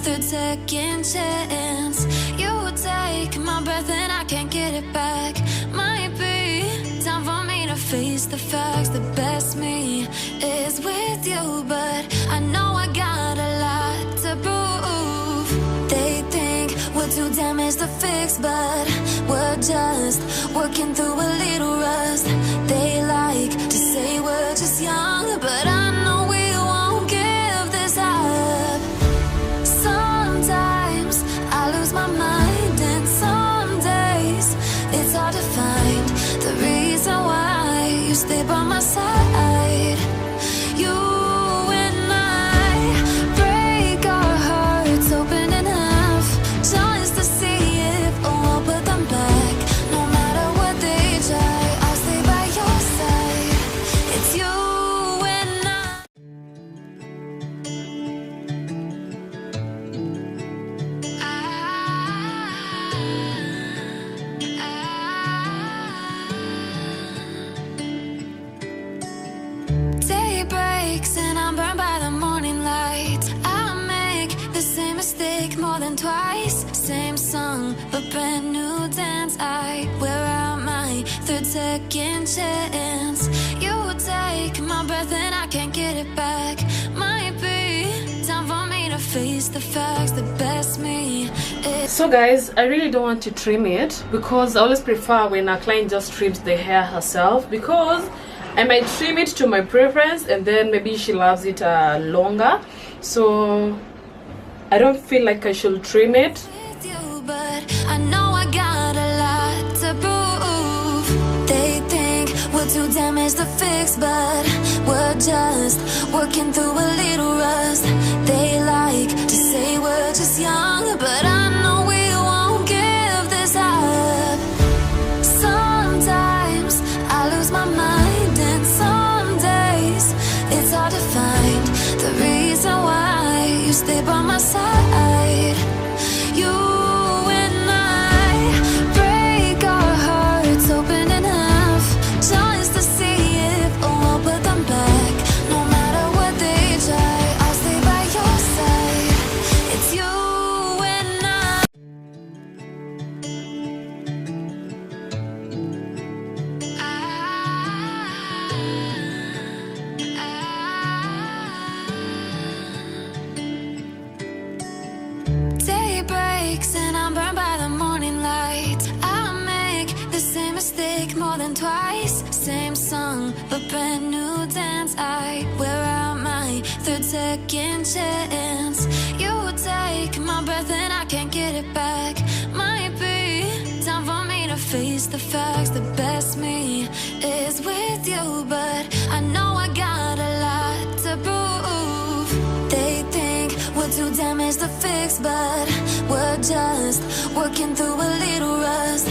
third, second chance. You take my breath and I can't get it back. Might be time for me to face the facts. The best me is with you, but I know I got a lot to prove. They think we're too damaged to fix, but we're just working through a little rust. They like to say we're just young, but I know we won't give this up. Sometimes I lose my mind, and some days it's hard to find the reason why you stay by my side. You and I break our hearts open in half, just to see if we'll put them back. No matter what they try, I'll stay by your side. It's you and I. Day breaks and I'm burned by the morning light. I make the same mistake more than twice. Same song, but brand new dance. I wear out my third, second chance. You take my breath and I can't get it back. Might be time for me to face the facts. The best me is. So guys, I really don't want to trim it because I always prefer when a client just trims the hair herself, because I might trim it to my preference and then maybe she loves it longer. So I don't feel like I should trim it. With you, but I know I got a lot to prove. They think we're too damaged to fix, but we're just working through a little rust. They like to say we're just young, but I know we won't give this up. Sometimes I lose my mind, and some days it's hard to find the reason why you stay by my side. You and I break our hearts open in half, just to see if we'll put them back. No matter what they try, I'll stay by your side. It's you and I. Day breaks and I'm burned by the morning light. I make the same mistake more than twice. Same song, but brand new dance. I wear out my third, second chance. You take my breath and I can't get it back. Might be time for me to face the facts. The best me is with you, but I know I got a lot to prove. They think we're too damaged to fix, but we're just working through a little rust.